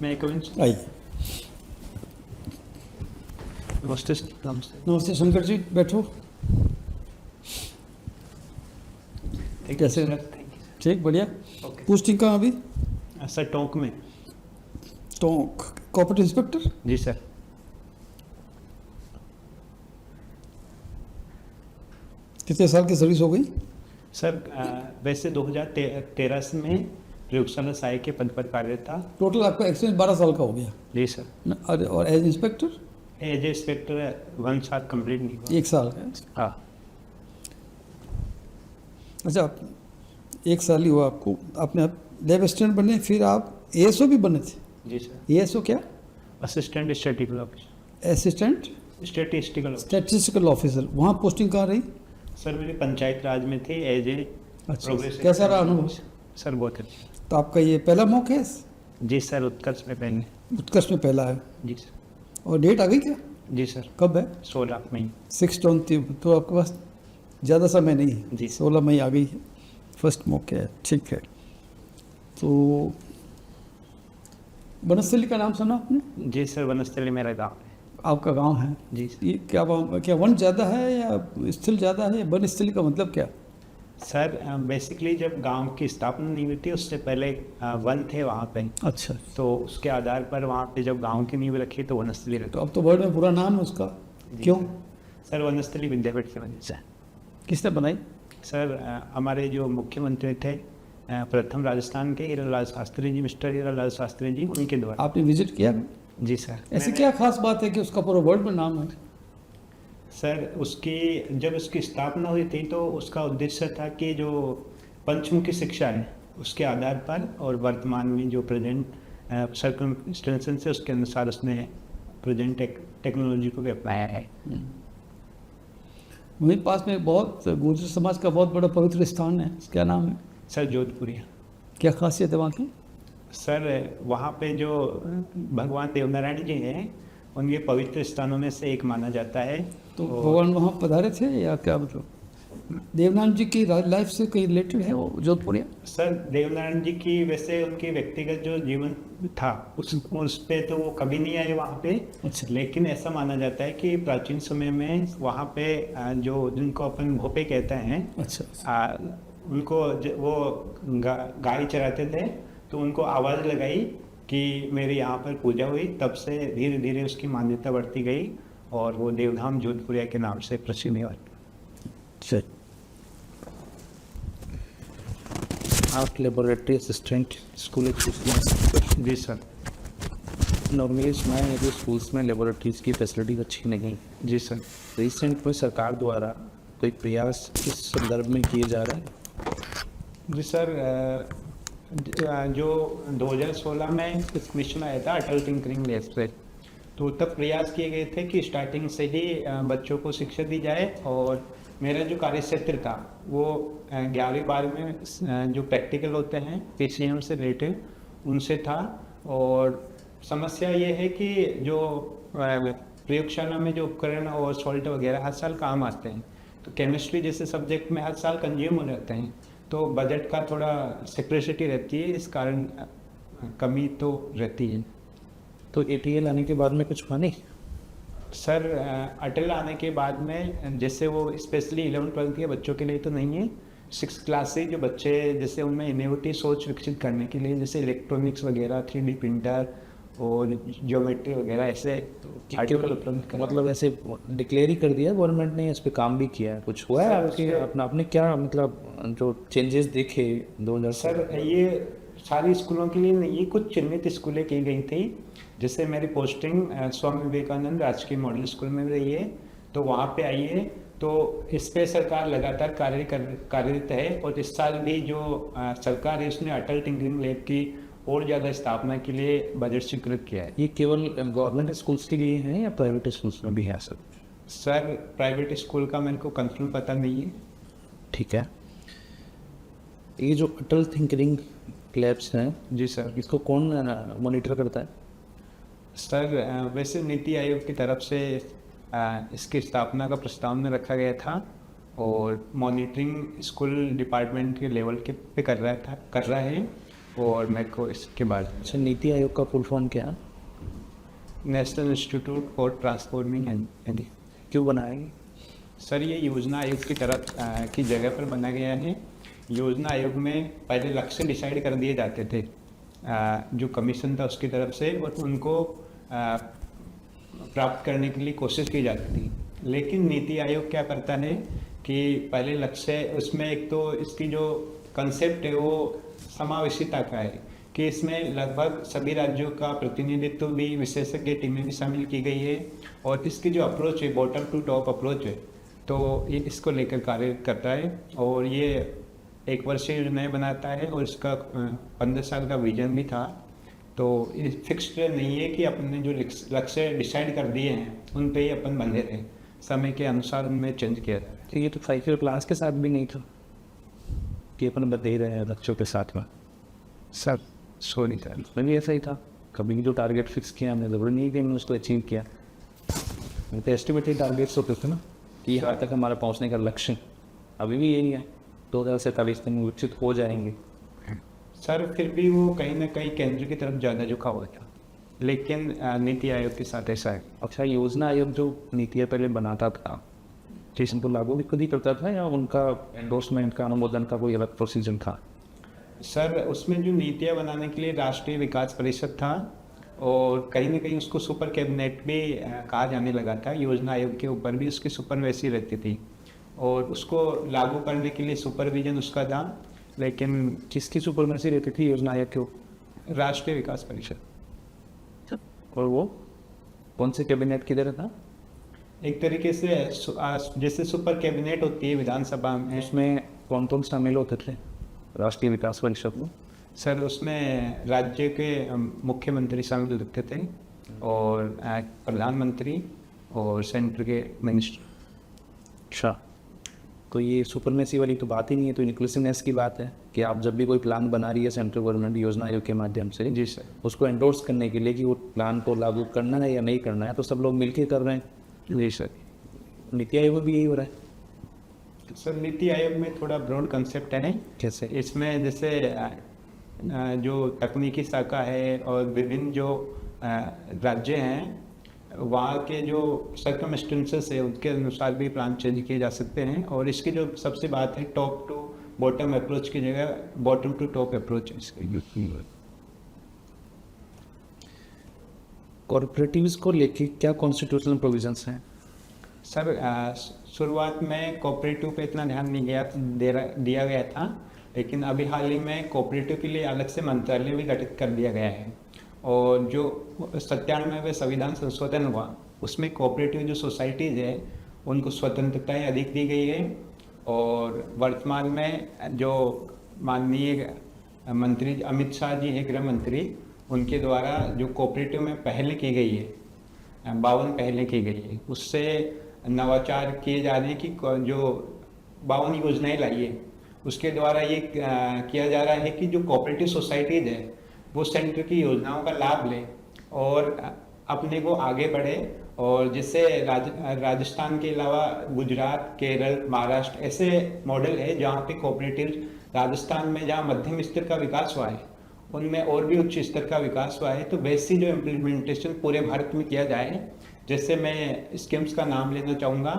मैं आइए। नमस्ते। नमस्ते शंकर जी, बैठो। कैसे हो? ठीक, बढ़िया। पोस्टिंग कहाँ अभी? सर टोंक में। Tonk corporate inspector? जी सर। कितने साल की सर्विस हो गई? सर वैसे 2013 से में प्रयोगशाला सहायक के पद पर कार्यरत था। टोटल आपका एक्सपीरियंस 12 साल का हो गया जी सर। और एज इंस्पेक्टर? एज इंस्पेक्टर 1 साल कंप्लीट नहीं हुआ। 1 साल का। हाँ। अच्छा, 1 साल ही हुआ आपको। आपने लैब असिस्टेंट बने, फिर आप एएसओ भी बने थे? जी सर। एएसओ क्या? Assistant statistical officer. Assistant statistical officer. वहाँ पोस्टिंग कहाँ रही? सर मेरी पंचायत राज में थी एज ए। अच्छा, कैसा रहा अनुभव? सर बहुत अच्छा। तो आपका ये पहला मौका है? जी सर, उत्कर्ष में पहले। उत्कर्ष में पहला है। जी सर। और डेट आ गई क्या? जी सर। कब है? 16 मई। 6 तो आपके पास ज़्यादा समय नहीं है। जी। 16 मई आ गई है, फर्स्ट मौके है। ठीक है। तो वनस्थली का नाम सुना आपने? जी सर, वनस्थली मेरा गाँव है। आपका गांव है? जी। ये क्या वन ज़्यादा है या स्थल ज़्यादा है? वनस्थली का मतलब क्या? सर बेसिकली जब गांव की स्थापना नहीं हुई थी उससे पहले वन थे वहाँ पे। अच्छा। तो उसके आधार पर वहाँ पे जब गांव की नींव रखी तो वनस्थली तो रखी। अब तो वर्ड में पूरा नाम है उसका। क्यों? सर वनस्थली विद्यापीठ की वजह से। किसने बनाई? सर हमारे जो मुख्यमंत्री थे प्रथम राजस्थान के हीरालाल शास्त्री जी, मिस्टर हीरालाल शास्त्री जी, उनके द्वारा। आपने विजिट किया? जी सर। ऐसी क्या खास बात है कि उसका पूरा वर्ल्ड में नाम है? सर जब उसकी स्थापना हुई थी तो उसका उद्देश्य था कि जो पंचमुखी शिक्षा है उसके आधार पर और वर्तमान में जो प्रेजेंट सर्कमस्टेंसेस से उसके अनुसार उसने प्रेजेंट टेक्नोलॉजी को भी अपनाया है। वहीं पास में बहुत गुर्जर समाज का बहुत बड़ा पवित्र स्थान है, क्या नाम है? सर जोधपुरी। क्या खासियत है वहाँ की? सर वहाँ पे जो भगवान देवनारायण जी हैं उनके पवित्र स्थानों में से एक माना जाता है। तो भगवान वहाँ पधारे थे या क्या? मतलब देवनारायण जी की लाइफ से कहीं रिलेटेड है वो जोधपुरिया? सर देवनारायण जी की वैसे उनकी व्यक्तिगत जो जीवन था उस पे तो वो कभी नहीं आए वहाँ पे। अच्छा। लेकिन ऐसा माना जाता है कि प्राचीन समय में वहाँ पे जो जिनको अपन भोपे कहते हैं। अच्छा। उनको वो गाय चराते थे तो उनको आवाज़ लगाई कि मेरी यहाँ पर पूजा हुई, तब से धीरे धीरे उसकी मान्यता बढ़ती गई और वो देवधाम जोधपुरिया के नाम से प्रसिद्ध हुआ। अच्छा। आप लेबोरेटरी असिस्टेंट स्कूल। जी सर। नॉर्मली सुना है कि स्कूल्स में लेबोरेटरीज की फैसिलिटीज अच्छी नहीं। जी सर। रिसेंट में सरकार द्वारा कोई प्रयास किस संदर्भ में किए जा रहे हैं? जी सर, जो 2016 में एक मिशन आया था अटल टिंकरिंग लैब से, तो तब प्रयास किए गए थे कि स्टार्टिंग से ही बच्चों को शिक्षा दी जाए। और मेरा जो कार्य क्षेत्र था वो 11वीं 12वीं में जो प्रैक्टिकल होते हैं पीसीएम से रिलेटेड उनसे था। और समस्या ये है कि जो प्रयोगशाला में जो उपकरण और सॉल्ट वगैरह हर साल काम आते हैं, तो केमिस्ट्री जैसे सब्जेक्ट में हर साल कंज्यूम हो जाते हैं, तो बजट का थोड़ा सिक्योरिटी रहती है, इस कारण कमी तो रहती है। तो एटीएल आने के बाद में कुछ हुआ नहीं? सर अटल आने के बाद में जैसे वो स्पेशली 11-12 के बच्चों के लिए तो नहीं है, 6th क्लास से जो बच्चे जैसे उनमें इनोवेटिव सोच विकसित करने के लिए जैसे इलेक्ट्रॉनिक्स वगैरह 3D प्रिंटर और ज्योमेट्री वगैरह ऐसे आर्टिकल उपलब्ध कर। मतलब ऐसे डिक्लेयर ही कर दिया गवर्नमेंट ने, इस पे काम भी किया है? कुछ हुआ है आपके अपना आपने क्या मतलब जो चेंजेस देखे 2000? सर ये सारी स्कूलों के लिए नहीं, कुछ चिन्हित स्कूलें की गई थी। जैसे मेरी पोस्टिंग स्वामी विवेकानंद राजकीय मॉडल स्कूल में रही है, तो वहाँ पे आई है। तो इस पे सरकार लगातार कार्यरत है। और इस साल भी जो सरकार है उसने अटल टिंकरिंग लैब की और ज़्यादा स्थापना के लिए बजट स्वीकृत किया है। ये केवल गवर्नमेंट स्कूल्स के लिए है या प्राइवेट स्कूल्स में भी है सर? सर प्राइवेट स्कूल का मेरे को कंफर्म पता नहीं है। ठीक है। ये जो अटल थिंकरिंग लैब्स हैं, जी सर, इसको कौन मॉनिटर करता है? सर वैसे नीति आयोग की तरफ से इसकी स्थापना का प्रस्ताव में रखा गया था और मॉनिटरिंग स्कूल डिपार्टमेंट के लेवल के पे कर रहा है। और मेरे को इसके बाद अच्छा, नीति आयोग का फुल फॉर्म क्या है? National institute for transforming and क्यों बनाएंगे? सर ये योजना आयोग की तरफ की जगह पर बना गया है। योजना आयोग में पहले लक्ष्य डिसाइड कर दिए जाते थे जो कमीशन था उसकी तरफ से, और उनको प्राप्त करने के लिए कोशिश की जाती थी। लेकिन नीति आयोग क्या करता है कि पहले लक्ष्य उसमें एक तो इसकी जो कंसेप्ट है वो समावेशिता का है कि इसमें लगभग सभी राज्यों का प्रतिनिधित्व भी, विशेषज्ञ टीमें भी शामिल की गई है, और इसकी जो अप्रोच है बॉटम टू टॉप अप्रोच है, तो ये इसको लेकर कार्य करता है। और ये 1 वर्षीय योजनाएं बनाता है, और इसका 15 साल का विजन भी था। तो ये फिक्स्ड नहीं है कि अपने जो लक्ष्य डिसाइड कर दिए हैं उन पे ही अपन बंधे रहे, समय के अनुसार उनमें चेंज किया जाए। तो ये तो 5 ईयर प्लान्स के साथ भी नहीं था कि अपन बदले रहे हैं लक्ष्यों के साथ में। सर सॉरी सर, उसमें भी ऐसा ही था, कभी जो टारगेट फिक्स किया हमने ज़रूरी नहीं कि हमने उसको अचीव किया। मैं तो एस्टिमेटेड टारगेट्स होते थे ना कि यहाँ तक हमारा पहुँचने का लक्ष्य, अभी भी यही है, 2047 तक विकसित हो जाएंगे। सर फिर भी वो कहीं ना कहीं केंद्र की तरफ ज़्यादा झुका हुआ था, लेकिन नीति आयोग के साथ ऐसा है। अच्छा, योजना आयोग जो नीतियाँ पहले बनाता था, जिस उनको लागू भी खुद ही करता था या उनका एंडोर्समेंट का, अनुमोदन का कोई अलग प्रोसीजर था? सर उसमें जो नीतियाँ बनाने के लिए राष्ट्रीय विकास परिषद था, और कहीं ना कहीं उसको सुपर कैबिनेट भी कहा जाने लगा था। योजना आयोग के ऊपर भी उसकी सुपरवाइजरी रहती थी, और उसको लागू करने के लिए सुपरविजन उसका था। लेकिन किसकी सुपरमेसी रहती थी योजना आयोग के? राष्ट्रीय विकास परिषद। और वो कौन से कैबिनेट की तरह था? एक तरीके से जैसे सुपर कैबिनेट होती है विधानसभा में, उसमें कौन कौन शामिल होते थे राष्ट्रीय विकास परिषद में? सर उसमें राज्य के मुख्यमंत्री शामिल रहते थे, और प्रधानमंत्री और सेंटर के मिनिस्टर। अच्छा, तो ये सुपरमेसी वाली तो बात ही नहीं है, तो इंक्लूसिवनेस की बात है कि आप जब भी कोई प्लान बना रही है सेंट्रल गवर्नमेंट योजना आयोग के माध्यम से, जी सर। उसको एंडोर्स करने के लिए कि वो प्लान को लागू करना है या नहीं करना है, तो सब लोग मिलकर कर रहे हैं। जी सर। नीति आयोग में भी यही हो रहा है। सर नीति आयोग में थोड़ा ब्रॉड कंसेप्ट है। कैसे? इसमें जैसे जो तकनीकी शाखा है और विभिन्न जो राज्य हैं वहाँ के जो सर्कमस्टेंसेस है उसके अनुसार भी प्लान चेंज किए जा सकते हैं। और इसकी जो सबसे बात है टॉप टू बॉटम अप्रोच की जगह बॉटम टू टॉप अप्रोच है इसकी। कॉर्पोरेटिव्स को लेके क्या कॉन्स्टिट्यूशनल प्रोविजंस हैं? सर शुरुआत में कोऑपरेटिव पे इतना ध्यान नहीं दिया गया था, लेकिन अभी हाल ही में कोऑपरेटिव के लिए अलग से मंत्रालय भी गठित कर दिया गया है। और जो 97वें संविधान संशोधन हुआ उसमें कोऑपरेटिव जो सोसाइटीज़ है उनको स्वतंत्रताएं अधिक दी गई है। और वर्तमान में जो माननीय मंत्री अमित शाह जी है गृह मंत्री, उनके द्वारा जो कोऑपरेटिव में पहले की गई है 52 पहले की गई है, उससे नवाचार किए जा रहे हैं कि जो 52 योजनाएं लाई है उसके द्वारा ये किया जा रहा है कि जो कोऑपरेटिव सोसाइटीज़ है वो सेंटर की योजनाओं का लाभ लें और अपने को आगे बढ़े। और जिससे राजस्थान के अलावा गुजरात, केरल, महाराष्ट्र ऐसे मॉडल है जहाँ पे कोऑपरेटिव, राजस्थान में जहाँ मध्यम स्तर का विकास हुआ है उनमें और भी उच्च स्तर का विकास हुआ है। तो वैसी जो इम्प्लीमेंटेशन पूरे भारत में किया जाए, जैसे मैं स्कीम्स का नाम लेना चाहूँगा।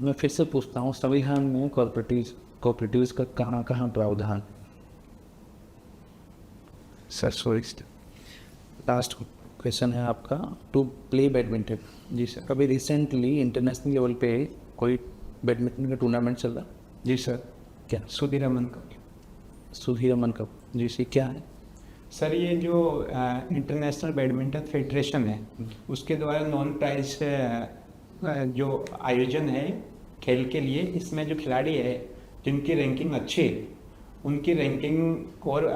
मैं फिर से पूछता हूँ, संविधान में कोऑपरेटिव्स का कहाँ कहाँ प्रावधान? सर सॉरी, लास्ट क्वेश्चन है आपका, टू प्ले बैडमिंटन। जी सर। कभी रिसेंटली इंटरनेशनल लेवल पे कोई बैडमिंटन का टूर्नामेंट चल रहा? जी सर। क्या? Sudirman Cup. Sudirman Cup? जी सर, क्या है? सर ये जो इंटरनेशनल बैडमिंटन फेडरेशन है उसके द्वारा नॉन प्राइज जो आयोजन है खेल के लिए, इसमें जो खिलाड़ी है जिनकी रैंकिंग अच्छी है उनकी रैंकिंग और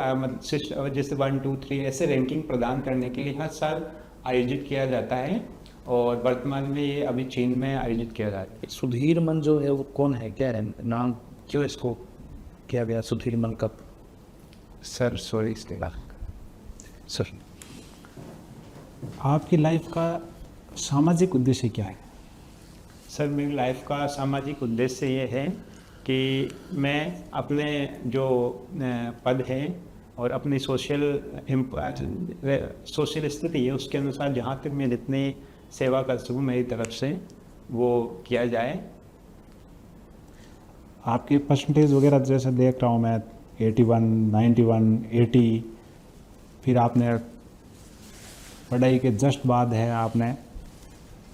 जैसे 1, 2, 3 ऐसे रैंकिंग प्रदान करने के लिए हर साल आयोजित किया जाता है। और वर्तमान में ये अभी चीन में आयोजित किया जा रहा है। सुधीरमन जो है वो कौन है, क्या है नाम, क्यों इसको किया गया Sudirman cup? Sir sorry sir, आपकी लाइफ का सामाजिक उद्देश्य क्या है? सर मेरी लाइफ का सामाजिक उद्देश्य ये है कि मैं अपने जो पद है और अपनी सोशल स्थिति है उसके अनुसार जहाँ तक मैं जितनी सेवा कर सकूँ मेरी तरफ से वो किया जाए। आपके परसेंटेज वगैरह जैसे देख रहा हूँ मैं 81, 91, 80, फिर आपने पढ़ाई के जस्ट बाद है आपने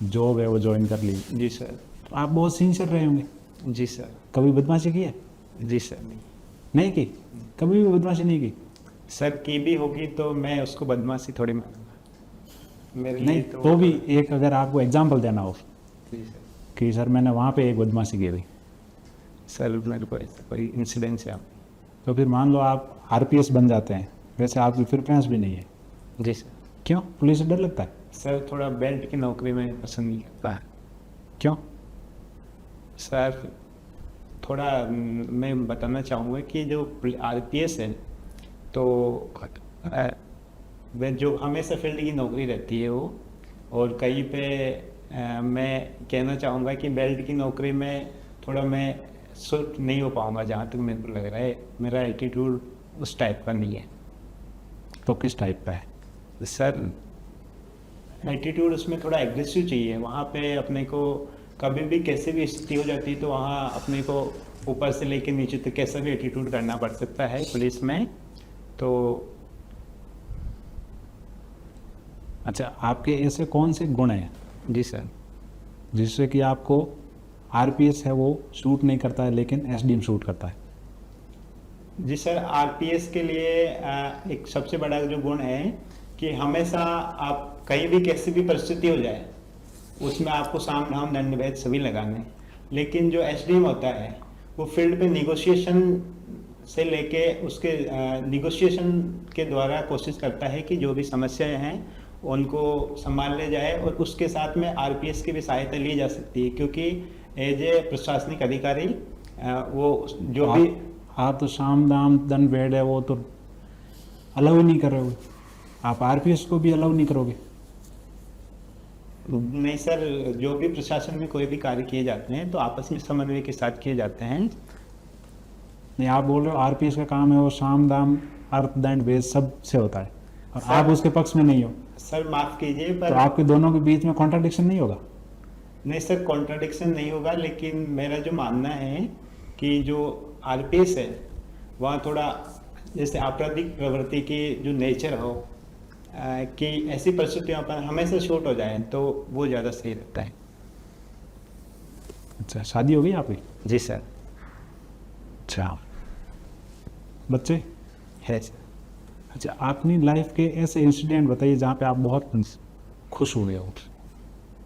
जॉब है वो ज्वाइन कर ली, जी सर। तो आप बहुत सिंसियर रहे होंगे। जी सर। कभी बदमाशी की है? जी सर। नहीं नहीं की? कभी भी बदमाशी नहीं की? सर की भी होगी तो मैं उसको बदमाशी थोड़ी मानूंगा, मेरे नहीं, लिए तो भी एक अगर आपको एग्जाम्पल देना हो जी सर। कि सर मैंने वहाँ पे एक बदमाशी की थी, सर मेरे को ऐसा कोई इंसिडेंस है। तो फिर मान लो आप आरपीएस बन जाते हैं, वैसे आपकी प्रेफरेंस भी नहीं है, जी सर। क्यों? पुलिस से डर लगता है? सर थोड़ा बेल्ट की नौकरी में पसंद नहीं करता है क्यों? सर। थोड़ा मैं बताना चाहूँगा कि जो आरपीएस है तो वह जो हमेशा फील्ड की नौकरी रहती है वो, और कहीं पे मैं कहना चाहूँगा कि बेल्ट की नौकरी में थोड़ा मैं सूट नहीं हो पाऊँगा, जहाँ तक मेरे को लग रहा है मेरा एटीट्यूड उस टाइप का नहीं है। तो किस टाइप का है? सर एटीट्यूड उसमें थोड़ा एग्रेसिव चाहिए, वहाँ पे अपने को कभी भी कैसे भी स्थिति हो जाती है तो वहाँ अपने को ऊपर से लेके नीचे तक कैसा भी एटीट्यूड करना पड़ सकता है पुलिस में। तो अच्छा, आपके ऐसे कौन से गुण हैं जी सर। जिससे कि आपको आरपीएस है वो शूट नहीं करता है लेकिन एसडीएम शूट करता है? जी सर, आरपीएस के लिए एक सबसे बड़ा जो गुण है कि हमेशा आप कहीं भी कैसी भी परिस्थिति हो जाए उसमें आपको साम धाम दंड भेद सभी लगाने हैं। लेकिन जो एसडीएम होता है वो फील्ड पे निगोशिएशन से लेके उसके निगोशिएशन के द्वारा कोशिश करता है कि जो भी समस्याएं हैं उनको संभाल ले जाए, और उसके साथ में आरपीएस की भी सहायता ली जा सकती है, क्योंकि एज ए प्रशासनिक अधिकारी वो जो भी आप तो साम दाम दंड भेद है वो तो अलाउ ही नहीं कर रहे हो, आप आरपीएस को भी अलाउ नहीं करोगे? नहीं सर, जो भी प्रशासन में कोई भी कार्य किए जाते हैं तो आपस में समन्वय के साथ किए जाते हैं। नहीं, आप बोल रहे हो आरपीएस का काम है वो साम दाम अर्थ दंड भेद सब से होता है और सर- आप उसके पक्ष में नहीं हो, सर माफ कीजिए तो पर आपके दोनों के बीच में कॉन्ट्राडिक्शन नहीं होगा? नहीं सर, कॉन्ट्राडिक्शन नहीं होगा, लेकिन मेरा जो मानना है कि जो आरपीएस है वहाँ थोड़ा जैसे आपराधिक प्रवृत्ति की जो नेचर हो कि ऐसी परिस्थितियों पर हमेशा शूट हो जाए तो वो ज़्यादा सही रहता है। अच्छा, शादी हो गई आपकी? जी सर। अच्छा, बच्चे? है सर। अच्छा, अपनी लाइफ के ऐसे इंसिडेंट बताइए जहाँ पे आप बहुत खुश हुए हो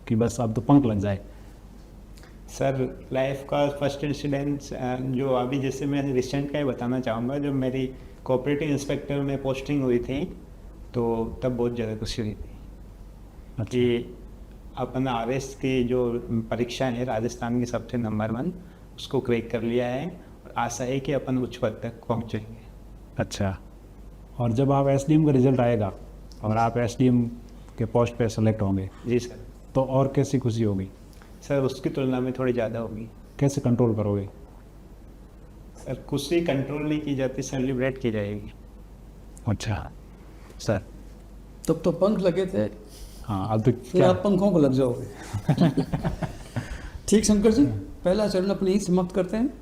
कि बस अब तो पंख लग जाए। सर लाइफ का फर्स्ट इंसिडेंट जो अभी जैसे मैं रिसेंट का ही बताना चाहूँगा, जब मेरी कोऑपरेटिव इंस्पेक्टर में पोस्टिंग हुई थी तो तब बहुत ज़्यादा खुशी हुई थी कि अपन आरएस की जो परीक्षा है राजस्थान की सबसे नंबर 1 उसको क्रैक कर लिया है, और आशा है कि अपन उच्च पद तक पहुँचेंगे। अच्छा, और जब आप एसडीएम का रिजल्ट आएगा और आप एसडीएम के पोस्ट पे सेलेक्ट होंगे जी सर। तो और कैसी खुशी होगी? सर उसकी तुलना में थोड़ी ज़्यादा होगी। कैसे कंट्रोल करोगे? सर खुशी कंट्रोल नहीं की जाती, सेलिब्रेट की जाएगी। अच्छा सर। तब तो पंख लगे थे, हाँ, अब तो फिर क्या? आप पंखों को लग जाओगे। ठीक शंकर जी, पहला चरण अपनी ही समाप्त करते हैं।